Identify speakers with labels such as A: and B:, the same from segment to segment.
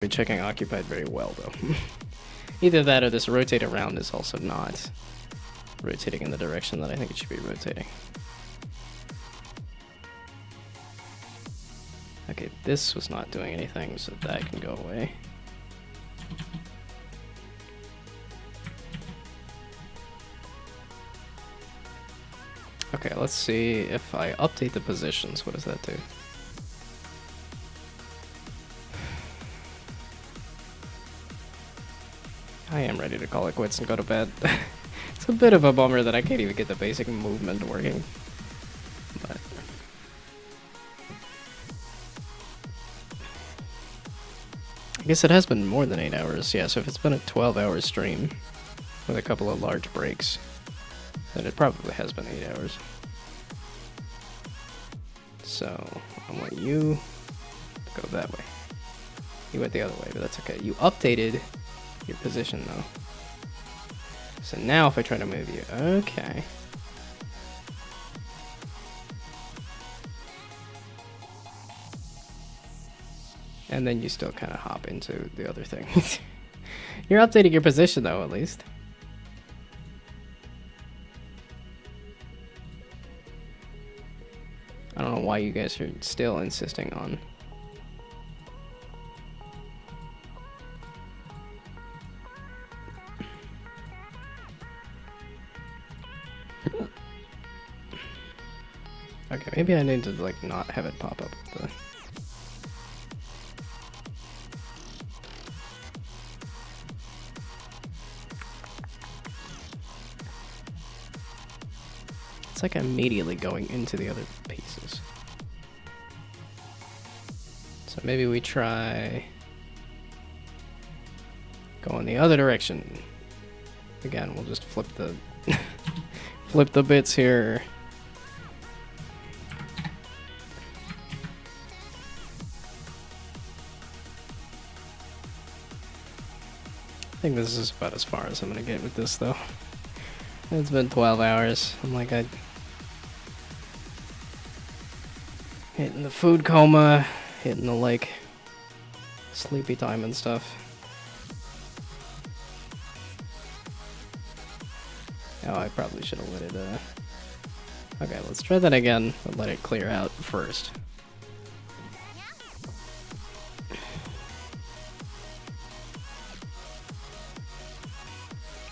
A: We're checking occupied very well, though. Either that or this rotate around is also not rotating in the direction that I think it should be rotating. Okay, this was not doing anything, so that can go away. Okay, let's see if I update the positions. What does that do? I am ready to call it quits and go to bed. It's a bit of a bummer that I can't even get the basic movement working. But I guess it has been more than 8 hours. Yeah, so if it's been a 12-hour stream with a couple of large breaks, then it probably has been 8 hours. So I want you to go that way. You went the other way, but that's okay. You updated your position though. So now if I try to move you, okay. And then you still kind of hop into the other thing. You're updating your position though, at least. I don't know why you guys are still insisting on. Okay, maybe I need to like not have it pop up with the... It's like immediately going into the other pieces. So maybe we try going the other direction. Again, we'll just flip the flip the bits here. I think this is about as far as I'm gonna get with this though. It's been 12 hours. I'm like, I hitting the food coma, hitting the like sleepy time and stuff. Oh, I probably should have let it okay, let's try that again, but let it clear out first.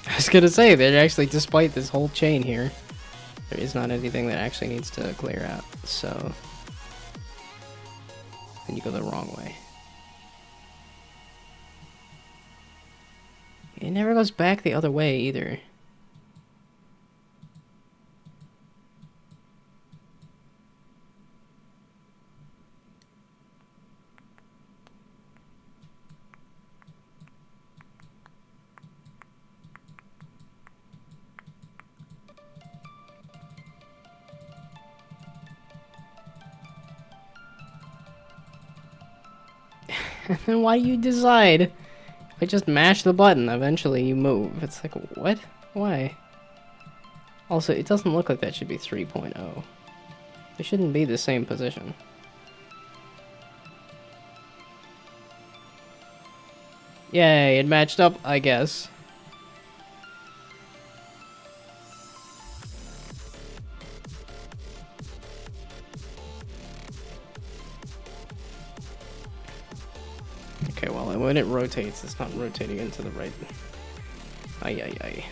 A: I was gonna say that actually, despite this whole chain here, there is not anything that actually needs to clear out, so... And you go the wrong way. It never goes back the other way either. And then why do you decide? If I just mash the button, eventually you move. It's like, what? Why? Also, it doesn't look like that should be 3.0. They shouldn't be the same position. Yay, it matched up, I guess. Okay, well, when it rotates, it's not rotating into the right. Ay, ay, ay.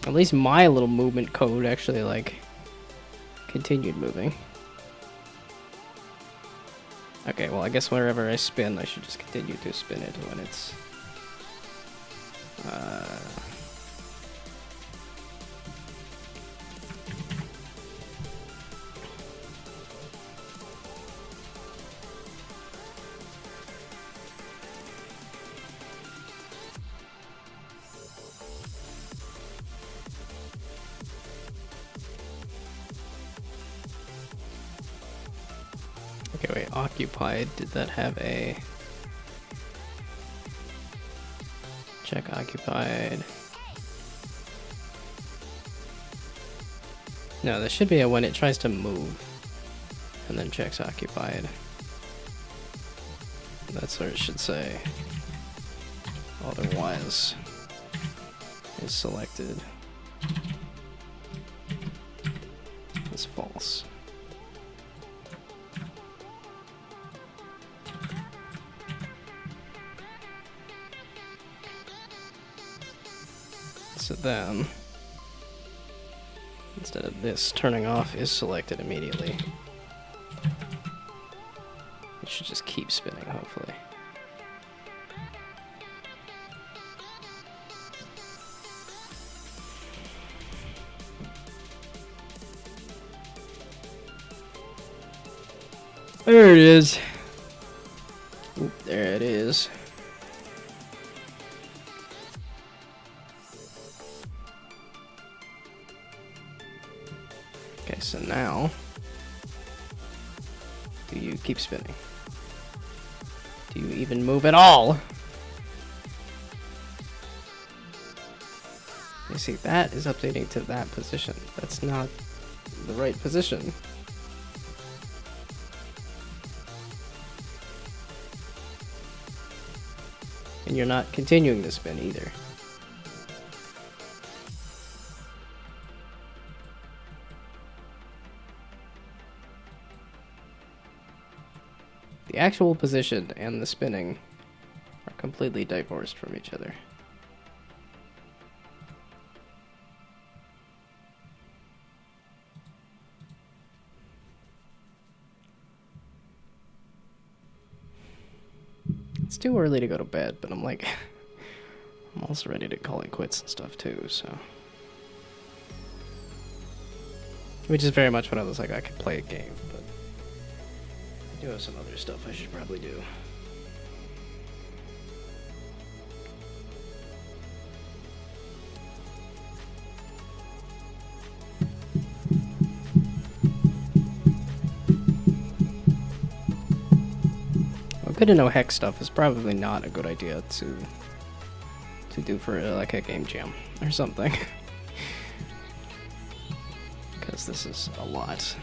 A: At least my little movement code actually, like, continued moving. Okay, well, I guess wherever I spin, I should just continue to spin it when it's... Okay, wait, occupied, did that have a... Check occupied. No, there should be a when it tries to move, and then checks occupied. That's what it should say. Otherwise is selected as false. So then, instead of this turning off is selected immediately, it should just keep spinning, hopefully. There it is. Oop, there it is. Okay, so now, do you keep spinning? Do you even move at all? You see, that is updating to that position. That's not the right position. And you're not continuing to spin either. The actual position and the spinning are completely divorced from each other. It's too early to go to bed, but I'm like, I'm also ready to call it quits and stuff too, so. Which is very much what I was like, I could play a game, but I do have some other stuff I should probably do. Good to know hex stuff is probably not a good idea to do for like a game jam or something. Because this is a lot.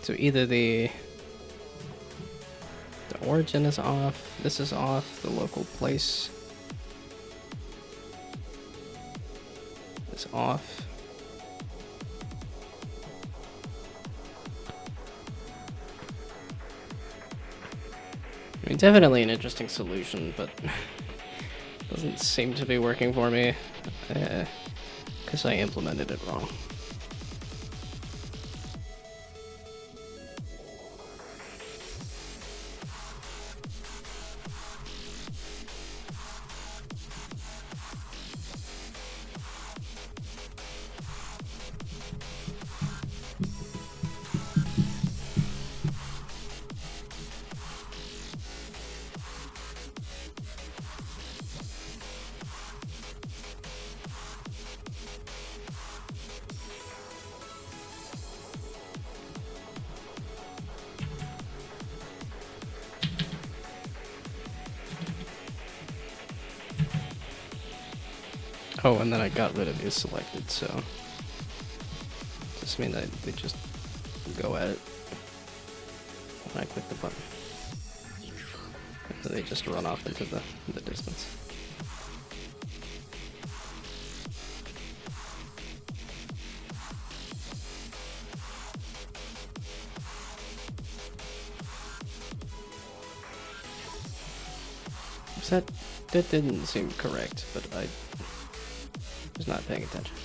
A: So either the origin is off, this is off, the local place is off. I mean, definitely an interesting solution, but doesn't seem to be working for me, because I implemented it wrong. Oh, and then I got rid of is selected, so just mean that they just go at it when I click the button. So they just run off into the distance. That didn't seem correct, but I was not paying attention.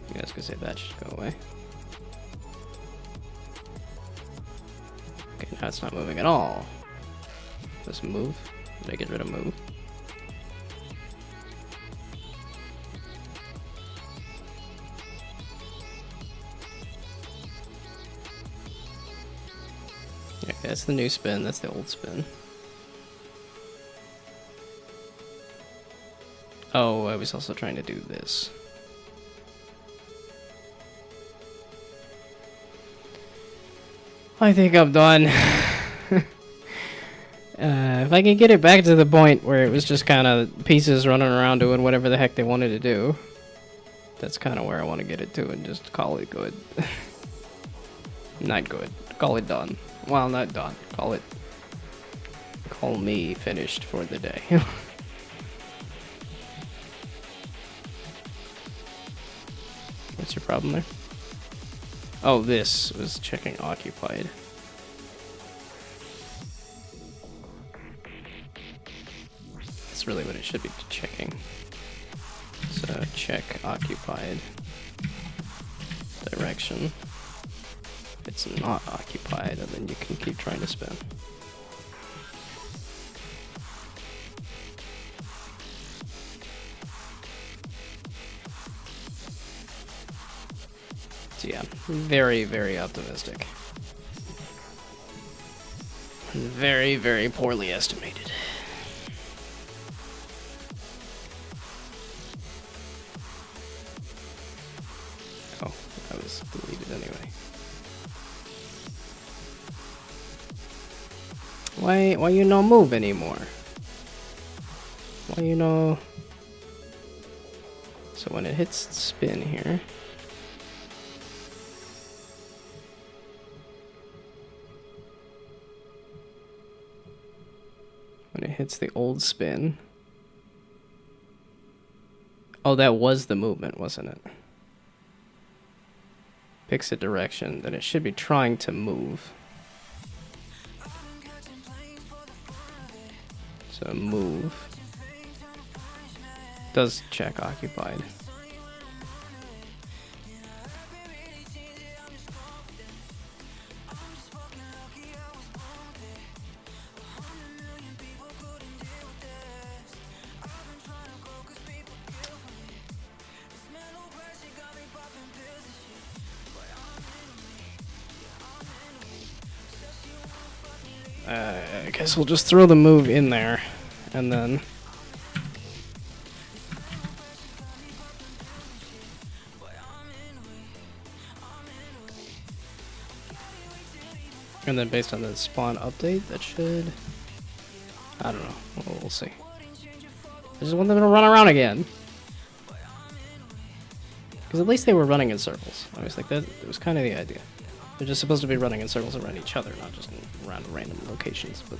A: You guys could say that should go away. Okay, now it's not moving at all. Does move? Did I get rid of move? Yeah, that's the new spin, that's the old spin. Oh, I was also trying to do this. I think I'm done. If I can get it back to the point where it was just kind of pieces running around doing whatever the heck they wanted to do, that's kind of where I want to get it to and just call it good. Not good. Call it done. Well, not done. Call me finished for the day. What's your problem there? Oh, this was checking occupied. That's really what it should be checking. So check occupied direction. If it's not occupied, and then you can keep trying to spin. So yeah, very, very optimistic. Very, very poorly estimated. Oh, that was deleted anyway. Why you no move anymore? Why you no... So when it hits spin here... When it hits the old spin... Oh, that was the movement, wasn't it? Picks a direction, then it should be trying to move. So move. Does check occupied. I guess we'll just throw the move in there, and then... And then based on the spawn update, that should... I don't know. We'll see. I just want them to run around again. Because at least they were running in circles. I was like, that was kind of the idea. They're just supposed to be running in circles around each other, not just around random locations. But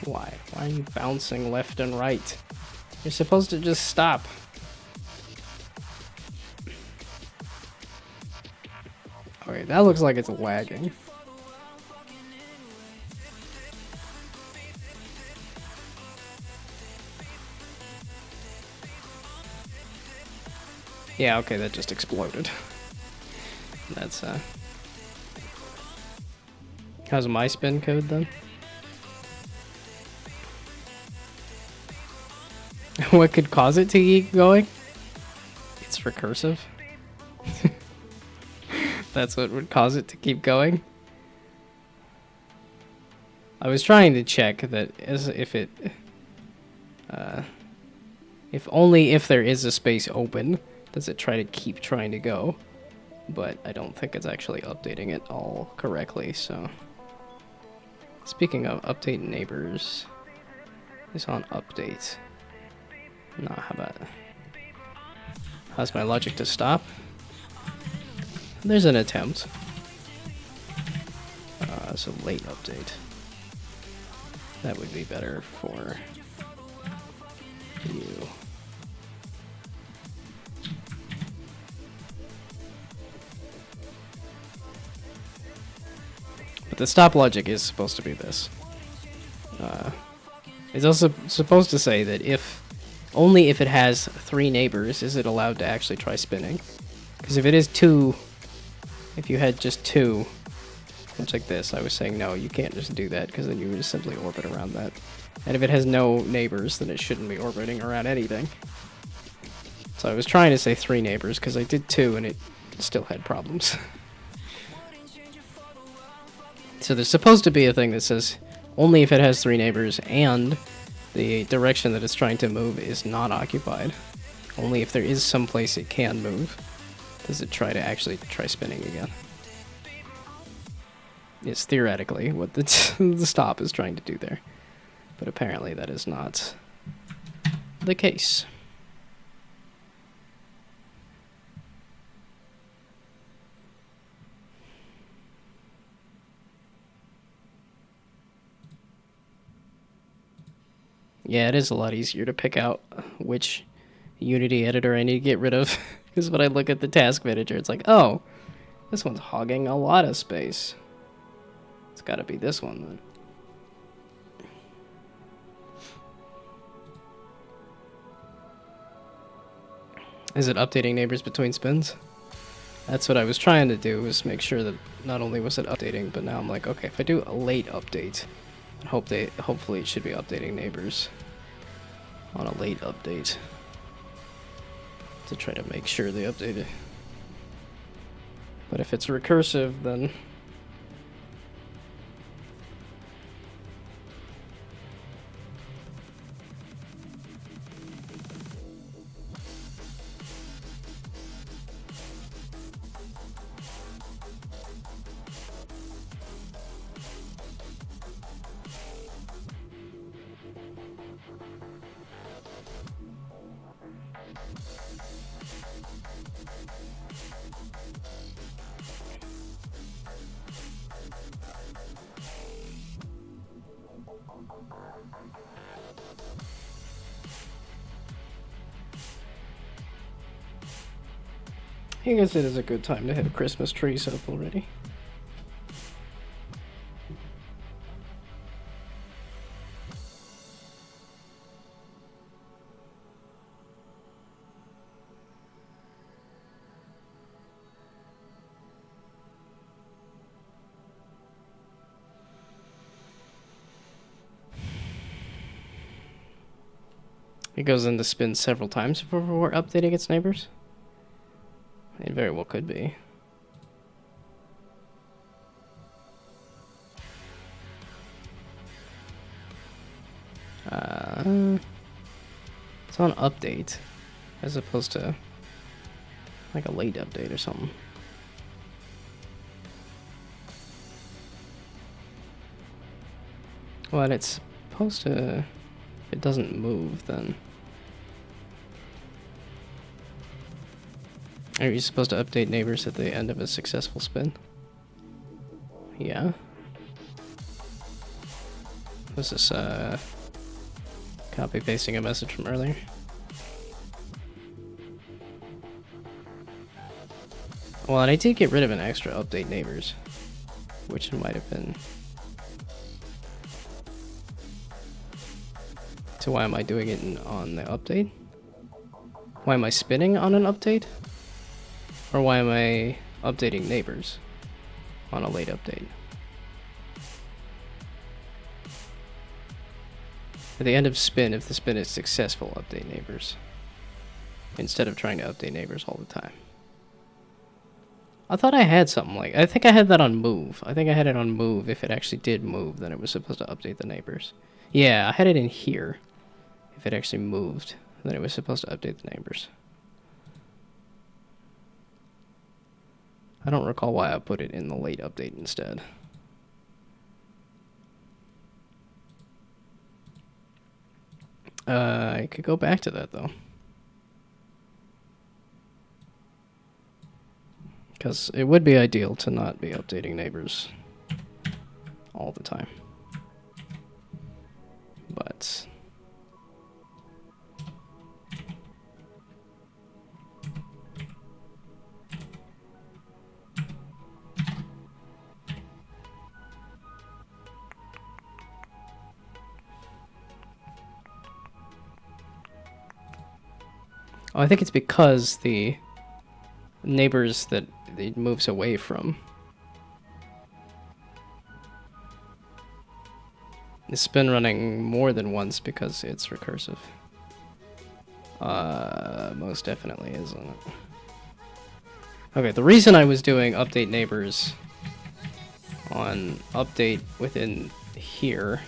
A: why? Why are you bouncing left and right? You're supposed to just stop. Okay, that looks like it's lagging. Yeah, okay, that just exploded. That's, How's my spin code, then? What could cause it to keep going? It's recursive. That's what would cause it to keep going. I was trying to check that as if it, if only if there is a space open, does it try to keep trying to go. But I don't think it's actually updating it all correctly, so. Speaking of update neighbors, it's on update. Nah, how about, how's my logic to stop? There's an attempt. So late update. That would be better for you. But the stop logic is supposed to be this. It's also supposed to say that if only if it has 3 neighbors is it allowed to actually try spinning. Because if it is 2, if you had just 2, It's like this. I was saying, no, you can't just do that, because then you would just simply orbit around that. And if it has no neighbors, then it shouldn't be orbiting around anything. So I was trying to say 3 neighbors, because I did 2, and it still had problems. So there's supposed to be a thing that says, only if it has 3 neighbors, and the direction that it's trying to move is not occupied. Only if there is some place it can move does it try to actually try spinning again. Is theoretically what the stop is trying to do there. But apparently that is not the case. Yeah, it is a lot easier to pick out which Unity editor I need to get rid of. Because when I look at the task manager, it's like, oh, this one's hogging a lot of space. It's got to be this one then. Is it updating neighbors between spins? That's what I was trying to do, was make sure that not only was it updating, but now I'm like, okay, if I do a late update, hopefully it should be updating neighbors on a late update to try to make sure they update it. But if it's recursive, then I guess it is a good time to have Christmas trees up already. It goes into spin several times before updating its neighbors. It very well could be. It's on update, as opposed to like a late update or something. Well, it's supposed to... If it doesn't move, then... Are you supposed to update neighbors at the end of a successful spin? Yeah. Was this, copy-pasting a message from earlier? Well, and I did get rid of an extra update neighbors, which might have been... So why am I doing it on the update? Why am I spinning on an update? Or why am I updating neighbors on a late update? At the end of spin, if the spin is successful, update neighbors. Instead of trying to update neighbors all the time. I thought I had something like... I think I had that on move. I think I had it on move. If it actually did move, then it was supposed to update the neighbors. Yeah, I had it in here. If it actually moved, then it was supposed to update the neighbors. I don't recall why I put it in the late update instead. I could go back to that, though. Because it would be ideal to not be updating neighbors all the time. But... Oh, I think it's because the neighbors that it moves away from It's been running more than once because it's recursive. Most definitely isn't it? Okay, the reason I was doing update neighbors on update within here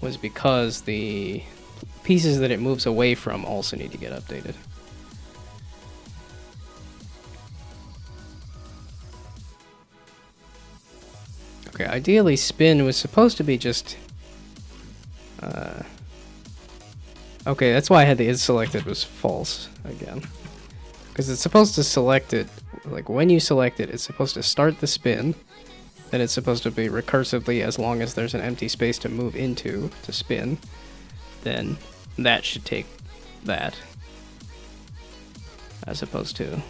A: was because the pieces that it moves away from also need to get updated. Okay, ideally spin was supposed to be just... okay, that's why I had the is selected was false again. Because it's supposed to select it, like when you select it, it's supposed to start the spin, then it's supposed to be recursively as long as there's an empty space to move into to spin, then that should take that. As opposed to...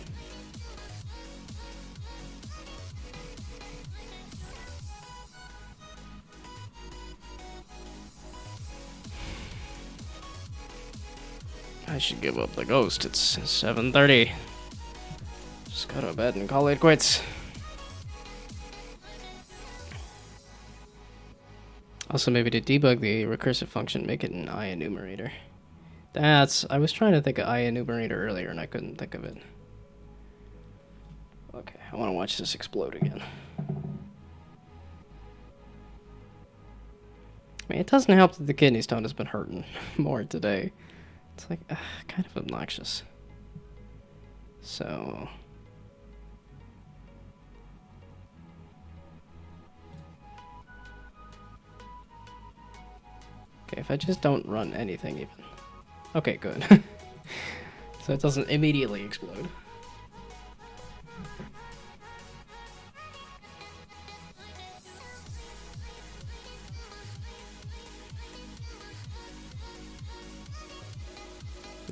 A: I should give up the ghost. It's 7:30. Just go to bed and call it quits. Also, maybe to debug the recursive function, make it an I enumerator. I was trying to think of I enumerator earlier and I couldn't think of it. Okay, I want to watch this explode again. I mean, it doesn't help that the kidney stone has been hurting more today. It's like, kind of obnoxious. So... okay, if I just don't run anything even. Okay, good. So it doesn't immediately explode.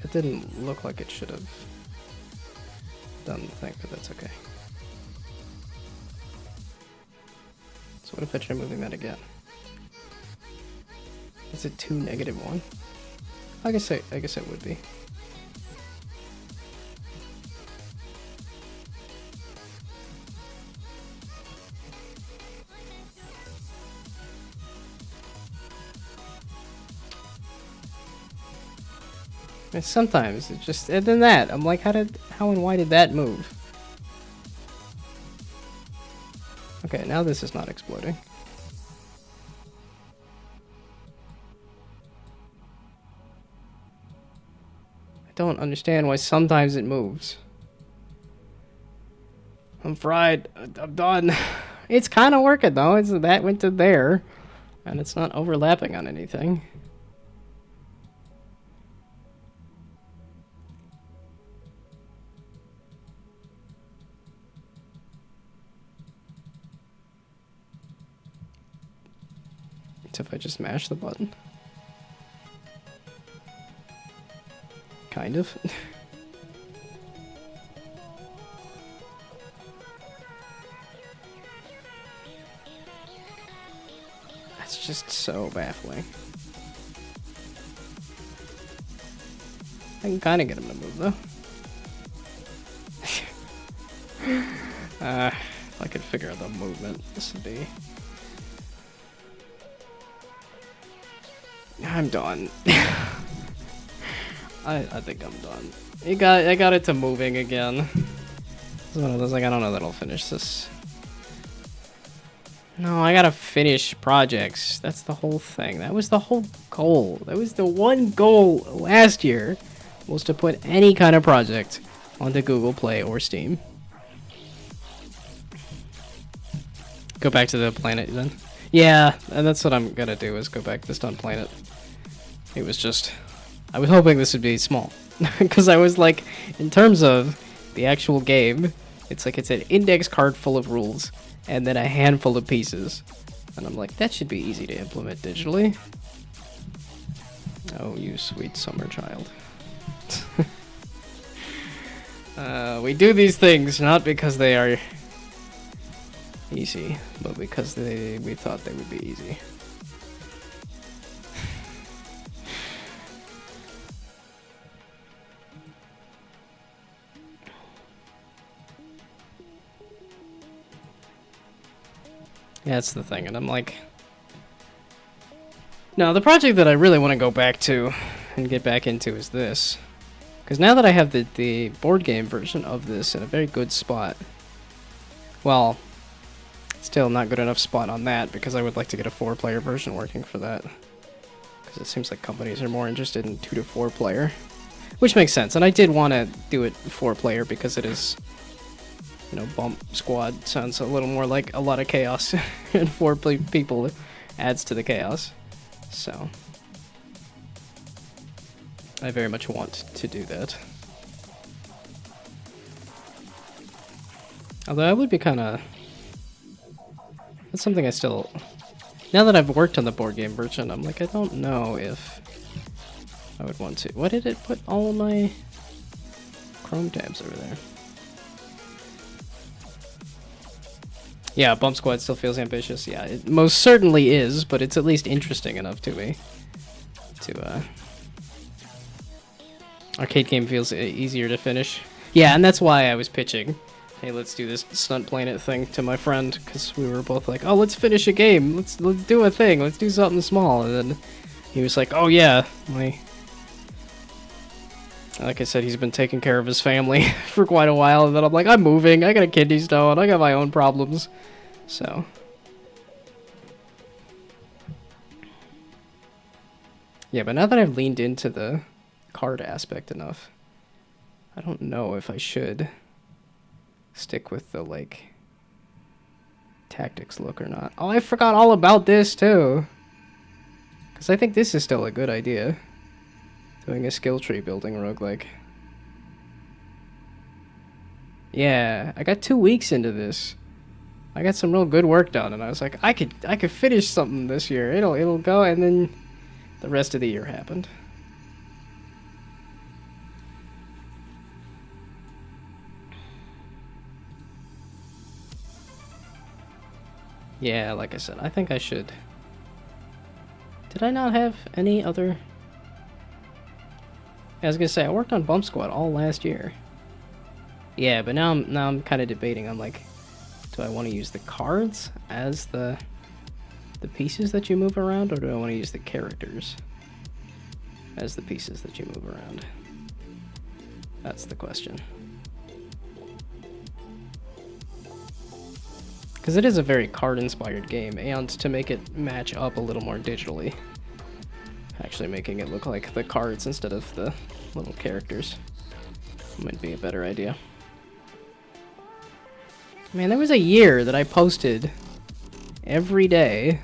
A: It didn't look like it should have done the thing, but that's okay. So what if I try moving that again? Is it 2 -1? I guess it would be. And sometimes it just, and then that, I'm like, how and why did that move? Okay, now this is not exploding. I don't understand why sometimes it moves. I'm fried. I'm done. It's kind of working though. It's that went to there, and it's not overlapping on anything. So if I just mash the button. Kind of. That's just so baffling. I can kind of get him to move though. If I could figure out the movement, this would be... I'm done. I think I'm done. I got it to moving again. It's one of those, like, I don't know that I'll finish this. No, I gotta finish projects. That's the whole thing. That was the whole goal. That was the one goal last year, was to put any kind of project onto Google Play or Steam. Go back to the planet then. Yeah, and that's what I'm gonna do, is go back this on planet. It was just... I was hoping this would be small. Because I was like, in terms of the actual game, it's like it's an index card full of rules, and then a handful of pieces. And I'm like, that should be easy to implement digitally. Oh, you sweet summer child. We do these things not because they are easy, but because we thought they would be easy. Yeah, that's the thing, and I'm like... No, the project that I really want to go back to and get back into is this. Because now that I have the board game version of this in a very good spot, well, still not good enough spot on that, because I would like to get a 4-player version working for that. Because it seems like companies are more interested in 2 to 4 player. Which makes sense, and I did want to do it 4-player because it is, you know, Bump Squad sounds a little more like a lot of chaos, and 4 people adds to the chaos. So, I very much want to do that. Although I would be kind of... That's something I still... Now that I've worked on the board game version, I'm like, I don't know if I would want to. Why did it put all of my Chrome tabs over there? Yeah, Bump Squad still feels ambitious. Yeah, it most certainly is, but it's at least interesting enough to me. Arcade game feels easier to finish. Yeah, and that's why I was pitching, hey, let's do this Stunt Planet thing to my friend, because we were both like, oh, let's finish a game. Let's do a thing. Let's do something small. And then he was like, oh, yeah. Like I said, he's been taking care of his family for quite a while, and then I'm like, I'm moving. I got a kidney stone. I got my own problems. So... Yeah, but now that I've leaned into the card aspect enough, I don't know if I should stick with the, like, tactics look or not. Oh, I forgot all about this, too. Because I think this is still a good idea. Doing a skill tree building roguelike. Yeah, I got 2 weeks into this. I got some real good work done, and I was like, I could finish something this year. It'll go, and then the rest of the year happened. Yeah, like I said, I think I should. Did I not have any other... I was gonna say, I worked on Bump Squad all last year. Yeah, but now I'm kind of debating. I'm like, do I want to use the cards as the pieces that you move around, or do I want to use the characters as the pieces that you move around? That's the question. Because it is a very card-inspired game, and to make it match up a little more digitally, actually making it look like the cards instead of the little characters might be a better idea. Man, there was a year that I posted every day,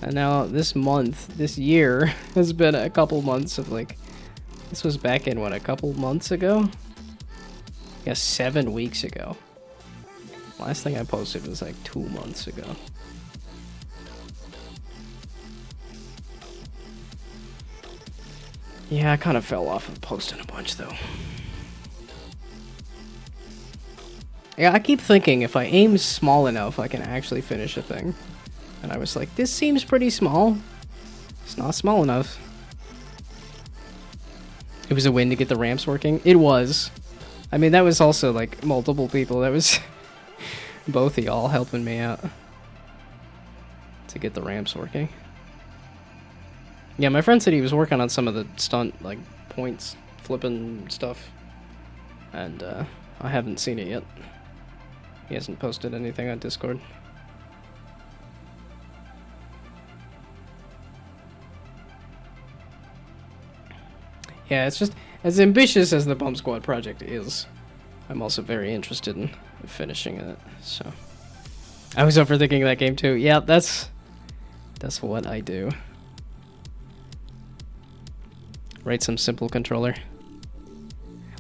A: and now this year, has been a couple months of, like, this was back in, what, a couple months ago? Yeah, 7 weeks ago. Last thing I posted was like 2 months ago. Yeah, I kind of fell off of posting a bunch, though. Yeah, I keep thinking if I aim small enough, I can actually finish a thing. And I was like, this seems pretty small. It's not small enough. It was a win to get the ramps working. It was. I mean, that was also, like, multiple people. That was both of y'all helping me out to get the ramps working. Yeah, my friend said he was working on some of the stunt, like, points, flipping stuff. And, I haven't seen it yet. He hasn't posted anything on Discord. Yeah, it's just, as ambitious as the Bump Squad project is, I'm also very interested in finishing it, so. I was overthinking that game too. Yeah, that's what I do. Write some simple controller.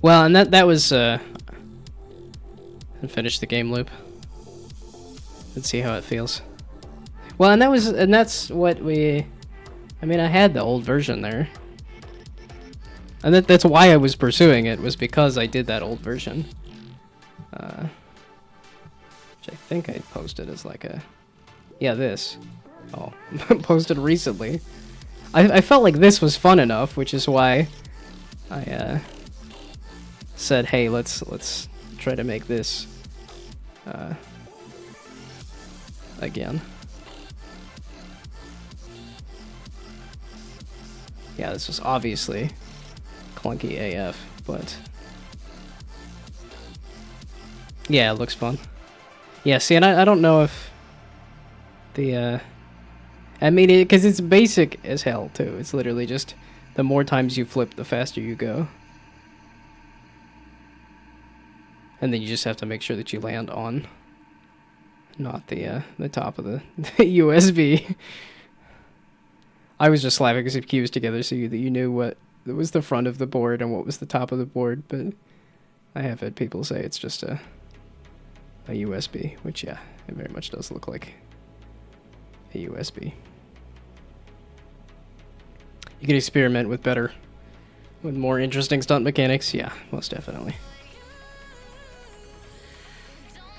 A: Well, and that was, and finish the game loop. Let's see how it feels. Well, and that's what we, I mean, I had the old version there. And that's why I was pursuing it, was because I did that old version. Which I think I posted as like a... Yeah, this. Oh, posted recently. I felt like this was fun enough, which is why I said, hey, let's try to make this again. Yeah, this was obviously clunky AF, but yeah, it looks fun. Yeah, see, and I don't know if the I mean, because it's basic as hell too. It's literally just the more times you flip, the faster you go, and then you just have to make sure that you land on not the top of the USB. I was just slapping some cubes together so that you knew what was the front of the board and what was the top of the board, but I have had people say it's just a USB, which, yeah, it very much does look like a USB. You can experiment with more interesting stunt mechanics, yeah, most definitely.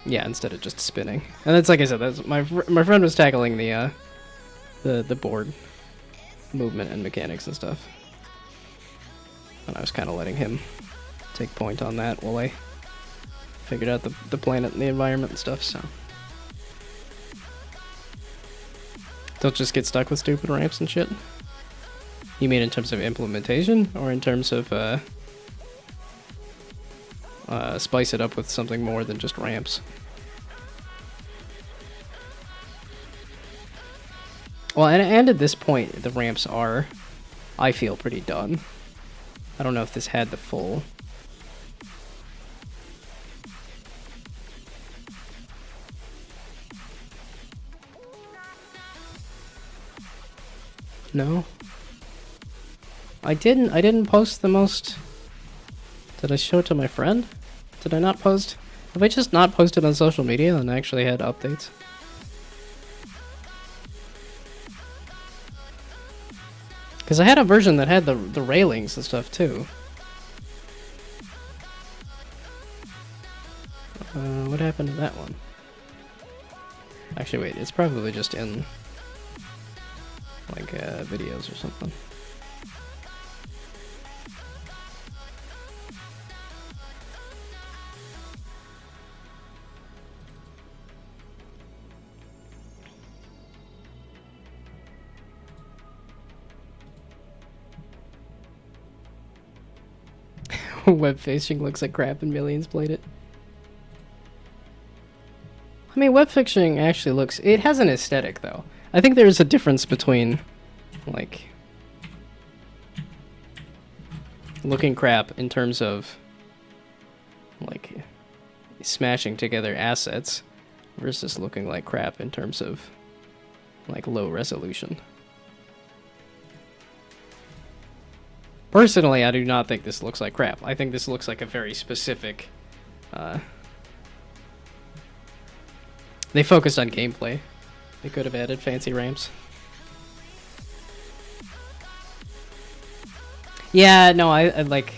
A: Yeah, instead of just spinning. And that's, like I said, that's my friend was tackling the board movement and mechanics and stuff. And I was kind of letting him take point on that while I figured out the planet and the environment and stuff, so. Don't just get stuck with stupid ramps and shit. You mean in terms of implementation, or in terms of spice it up with something more than just ramps? Well, and at this point, the ramps are, I feel, pretty done. I don't know if this had the full... No? I didn't post the most... Did I show it to my friend? Did I not post? Have I just not posted on social media and actually had updates? Because I had a version that had the railings and stuff too. What happened to that one? Actually, wait, it's probably just in like videos or something. Web fishing looks like crap and millions played it. I mean, web fishing actually looks... It has an aesthetic, though. I think there's a difference between, like, looking crap in terms of, like, smashing together assets versus looking like crap in terms of, like, low resolution. Personally, I do not think this looks like crap. I think this looks like a very specific... They focused on gameplay. They could have added fancy ramps. Yeah, no, I like...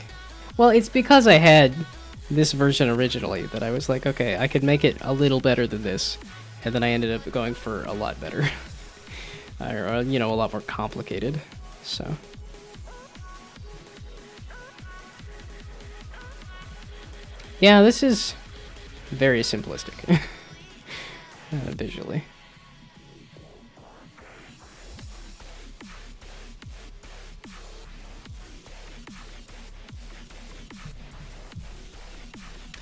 A: Well, it's because I had this version originally that I was like, okay, I could make it a little better than this. And then I ended up going for a lot better. Or, you know, a lot more complicated. So... Yeah, this is very simplistic. Visually.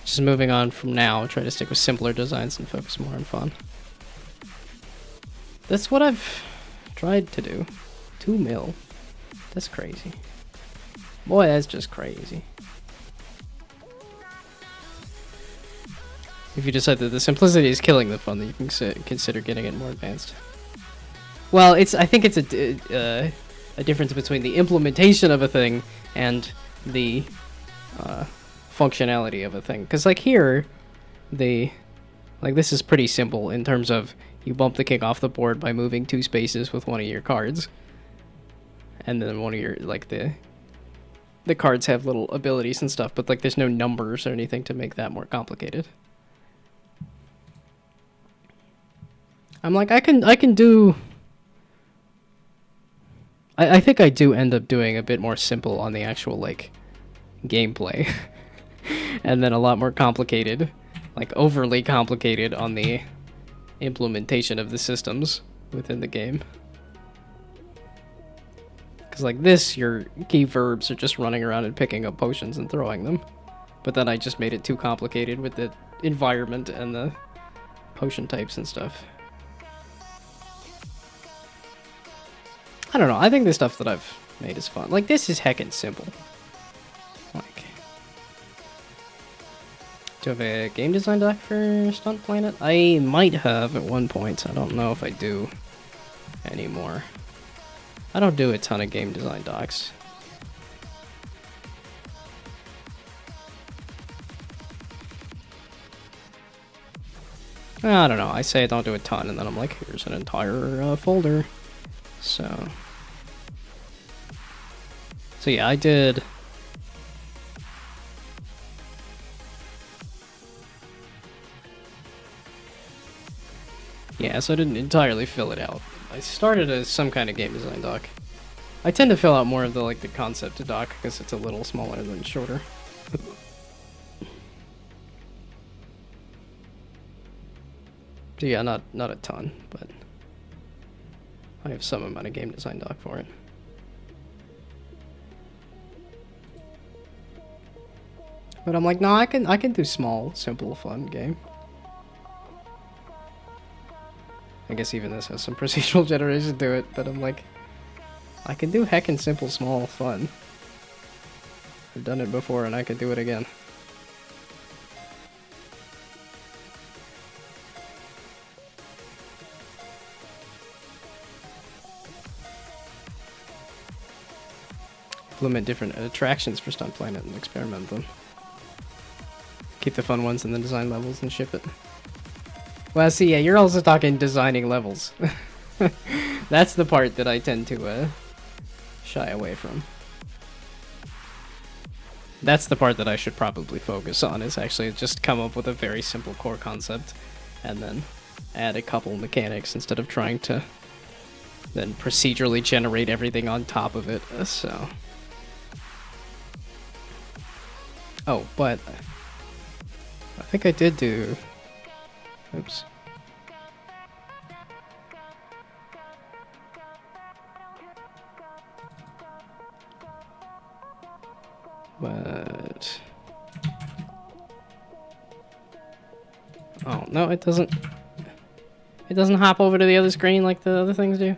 A: Just moving on from now, try to stick with simpler designs and focus more on fun. That's what I've tried to do. 2 mil. That's crazy. Boy, that's just crazy. If you decide that the simplicity is killing the fun, then you can consider getting it more advanced. Well, I think it's a difference between the implementation of a thing and the functionality of a thing. Because like here, this is pretty simple in terms of you bump the king off the board by moving 2 spaces with one of your cards, and then one of your the cards have little abilities and stuff, but like there's no numbers or anything to make that more complicated. I'm like, I can do... I think I do end up doing a bit more simple on the actual, like, gameplay. And then a lot more complicated, like, overly complicated on the implementation of the systems within the game. Because like this, your key verbs are just running around and picking up potions and throwing them. But then I just made it too complicated with the environment and the potion types and stuff. I don't know, I think the stuff that I've made is fun. Like, this is heckin' simple. Like, do you have a game design doc for Stunt Planet? I might have at one point. I don't know if I do anymore. I don't do a ton of game design docs. I don't know. I say I don't do a ton, and then I'm like, here's an entire folder. So yeah, I did. Yeah, so I didn't entirely fill it out. I started as some kind of game design doc. I tend to fill out more of the the concept doc because it's a little smaller than shorter. So yeah, not a ton, but I have some amount of game design doc for it. But I'm like, no, I can do small, simple, fun game. I guess even this has some procedural generation to it, but I'm like, I can do heckin' simple, small, fun. I've done it before and I can do it again. Implement different attractions for Stunt Planet and experiment them. Keep the fun ones in the design levels and ship it. Well, see, yeah, you're also talking designing levels. That's the part that I tend to shy away from. That's the part that I should probably focus on, is actually just come up with a very simple core concept and then add a couple mechanics instead of trying to then procedurally generate everything on top of it. So. Oh, but I think I did do... Oops. But... Oh, no, it doesn't... It doesn't hop over to the other screen like the other things do?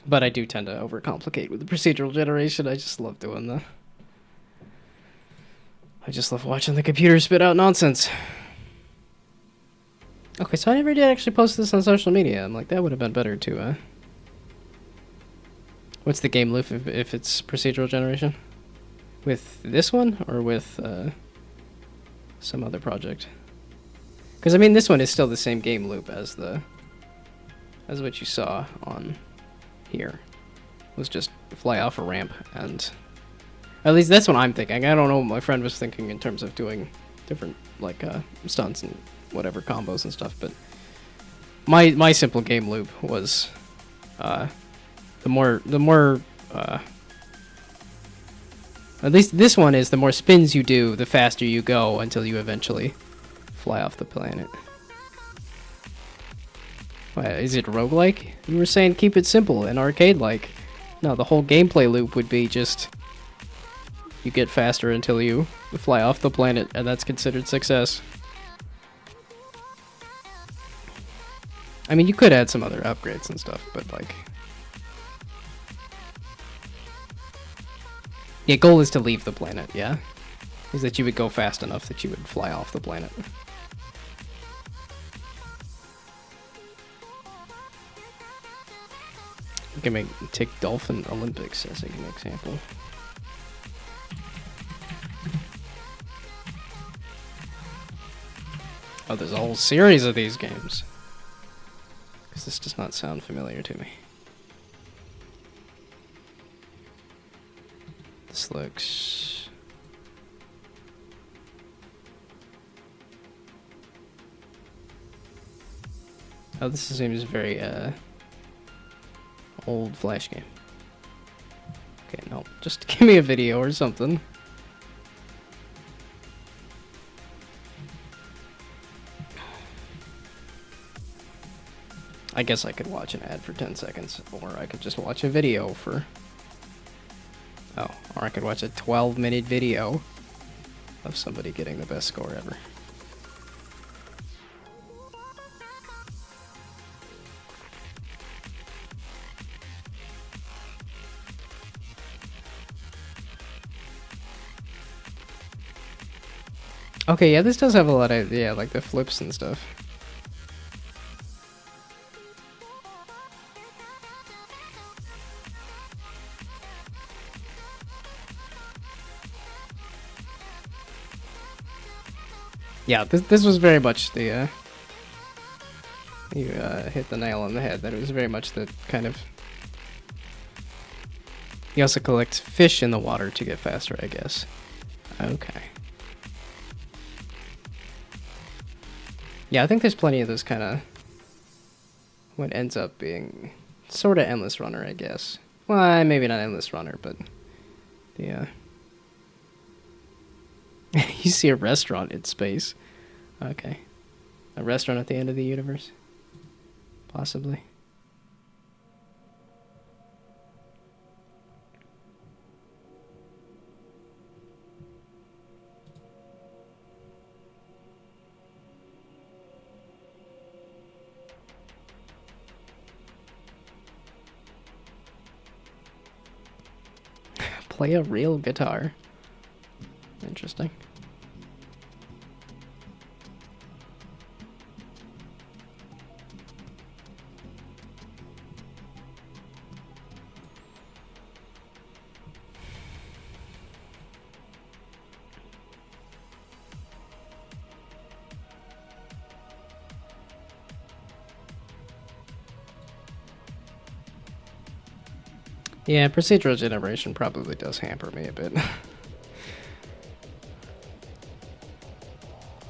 A: But I do tend to overcomplicate with the procedural generation. I just love doing the... I just love watching the computer spit out nonsense. Okay, so I never did actually post this on social media. I'm like, that would have been better too, What's the game loop if it's procedural generation? With this one or with some other project? Because I mean, this one is still the same game loop as what you saw on here. It was just fly off a ramp, and at least that's what I'm thinking. I don't know what my friend was thinking in terms of doing different stunts and whatever combos and stuff, but my simple game loop was the more at least this one is the more spins you do, the faster you go until you eventually fly off the planet. Is it roguelike? You were saying keep it simple and arcade-like. No, the whole gameplay loop would be just you get faster until you fly off the planet, and that's considered success. I mean, you could add some other upgrades and stuff, but like... Yeah, goal is to leave the planet, yeah? Is that you would go fast enough that you would fly off the planet. You can take Dolphin Olympics as an example. Oh, there's a whole series of these games. Because this does not sound familiar to me. This looks... Oh, this seems very, old Flash game. Okay, no, just give me a video or something. I guess I could watch an ad for 10 seconds, or I could just watch a video for... Oh, or I could watch a 12-minute video of somebody getting the best score ever. Okay, yeah, this does have a lot of, yeah, like the flips and stuff. Yeah, this was very much the, you hit the nail on the head. That it was very much the kind of... You also collect fish in the water to get faster, I guess. Okay. Yeah, I think there's plenty of this kind of... What ends up being sort of Endless Runner, I guess. Well, maybe not Endless Runner, but... The, you see a restaurant in space. Okay. A restaurant at the end of the universe? Possibly. Play a real guitar. Interesting. Yeah, procedural generation probably does hamper me a bit.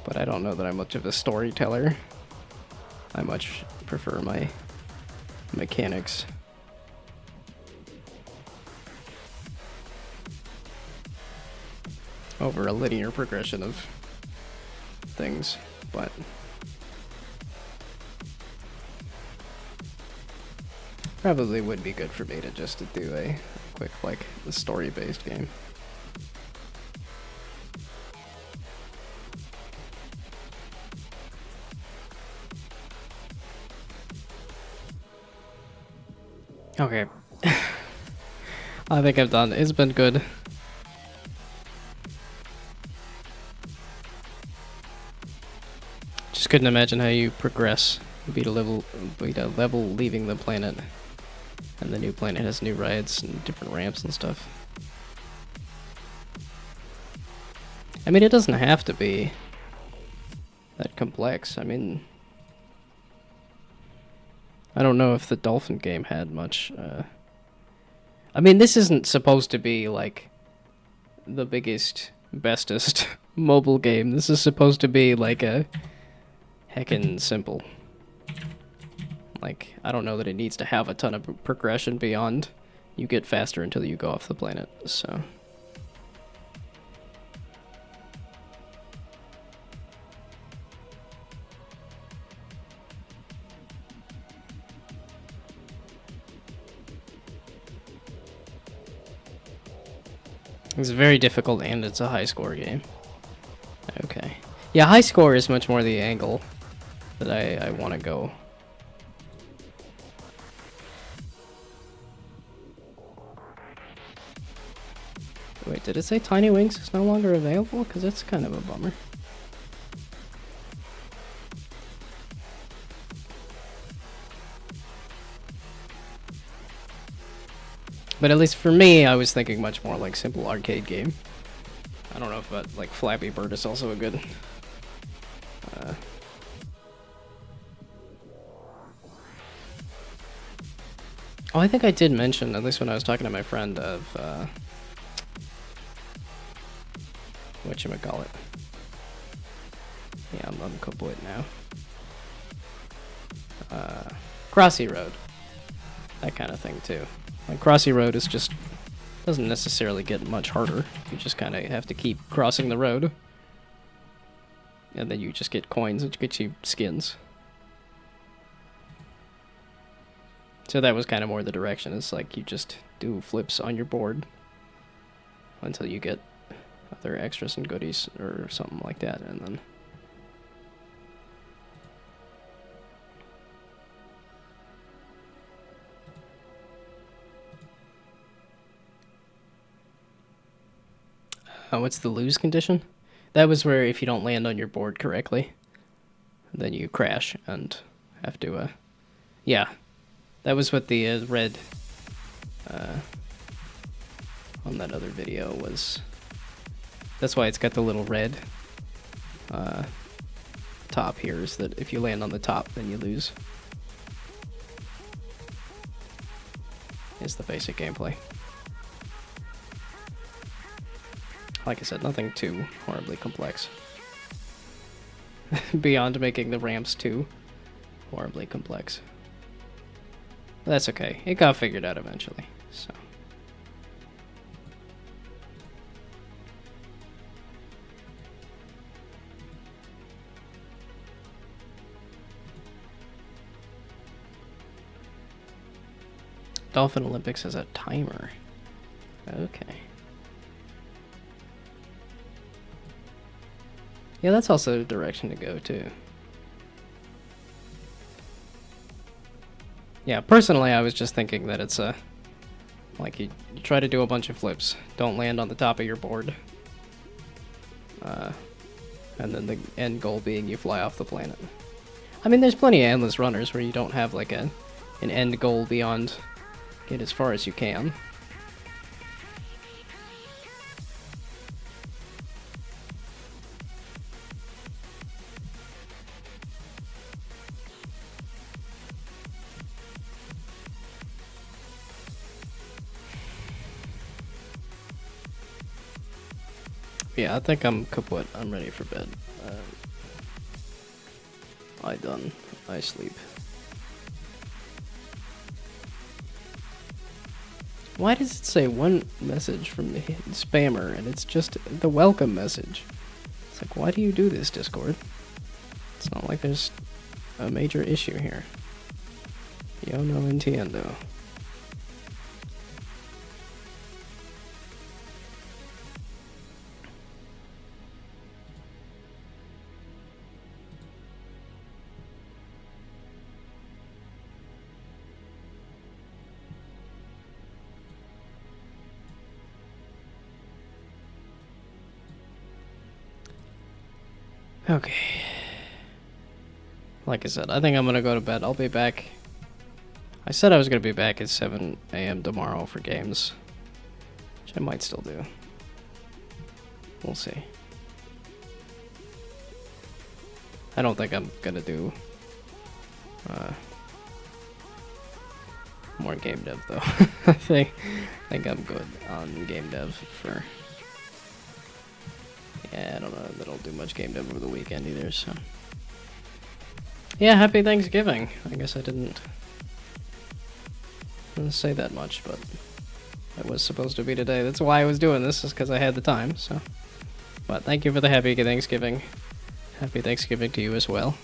A: But I don't know that I'm much of a storyteller. I much prefer my mechanics. Over a linear progression of things, but... Probably would be good for me to just to do a quick, like, story-based game. Okay. I think I'm done. It's been good. Just couldn't imagine how you progress. Beat a level leaving the planet. And the new planet has new rides and different ramps and stuff. I mean, it doesn't have to be that complex. I mean, I don't know if the Dolphin game had much. I mean, this isn't supposed to be like the biggest, bestest mobile game. This is supposed to be like a heckin' simple. Like, I don't know that it needs to have a ton of progression beyond you get faster until you go off the planet, so... It's very difficult and it's a high score game. Okay. Yeah, high score is much more the angle that I want to go. Wait, did it say Tiny Wings is no longer available? Because that's kind of a bummer. But at least for me, I was thinking much more like simple arcade game. I don't know if like Flappy Bird is also a good... Oh, I think I did mention, at least when I was talking to my friend, of... whatchamacallit. Yeah, I'm on Kaput now. Crossy Road. That kind of thing, too. Like, Crossy Road is just... doesn't necessarily get much harder. You just kind of have to keep crossing the road. And then you just get coins, which gets you skins. So that was kind of more the direction. It's like you just do flips on your board until you get other extras and goodies or something like that, and then what's the lose condition? That was where if you don't land on your board correctly, then you crash and have to, yeah. That was what the red on that other video was. That's why it's got the little red top here, is that if you land on the top, then you lose. Is the basic gameplay. Like I said, nothing too horribly complex. Beyond making the ramps too horribly complex. That's okay. It got figured out eventually, so. Dolphin Olympics has a timer. Okay. Yeah, that's also a direction to go, too. Yeah, personally, I was just thinking that it's a... like, you try to do a bunch of flips. Don't land on the top of your board. And then the end goal being you fly off the planet. I mean, there's plenty of endless runners where you don't have, like, an end goal beyond... get as far as you can. Yeah, I think I'm kaput. I'm ready for bed. I done. I sleep. Why does it say one message from the spammer and it's just the welcome message? It's like, why do you do this, Discord? It's not like there's a major issue here. Yo no entiendo. Okay. Like I said, I think I'm gonna go to bed. I'll be back. I said I was gonna be back at 7 a.m. tomorrow for games, which I might still do. We'll see. I don't think I'm gonna do more game dev though. I think I'm good on game dev for. Yeah, I don't know that I'll do much game dev over the weekend either, so. Yeah, happy Thanksgiving. I guess I didn't say that much, but it was supposed to be today. That's why I was doing this, is because I had the time, so. But thank you for the happy Thanksgiving. Happy Thanksgiving to you as well.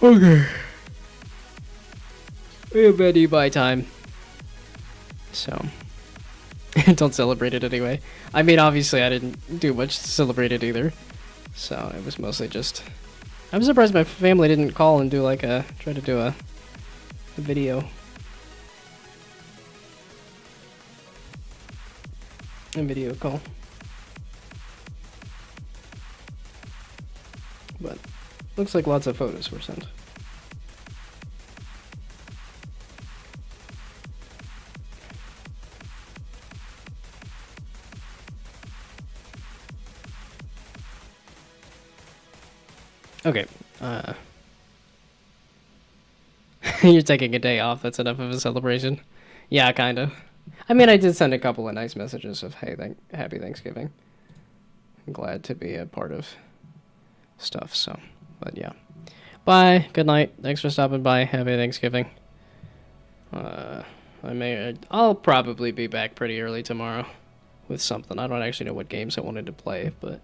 A: Okay. We have bed by time. So. Don't celebrate it anyway. I mean, obviously I didn't do much to celebrate it either. So it was mostly just... I'm surprised my family didn't call and do like try to do a video. A video call. But looks like lots of photos were sent. Okay, you're taking a day off, that's enough of a celebration. Yeah, kinda. I mean, I did send a couple of nice messages of, hey, happy Thanksgiving. I'm glad to be a part of stuff, so, but yeah. Bye, good night, thanks for stopping by, happy Thanksgiving. I'll probably be back pretty early tomorrow with something. I don't actually know what games I wanted to play, but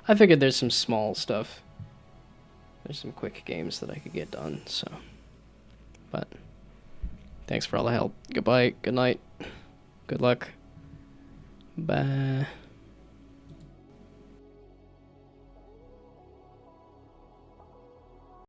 A: I figured there's some small stuff there's some quick games that I could get done, so. But, thanks for all the help. Goodbye, good night, good luck, bye.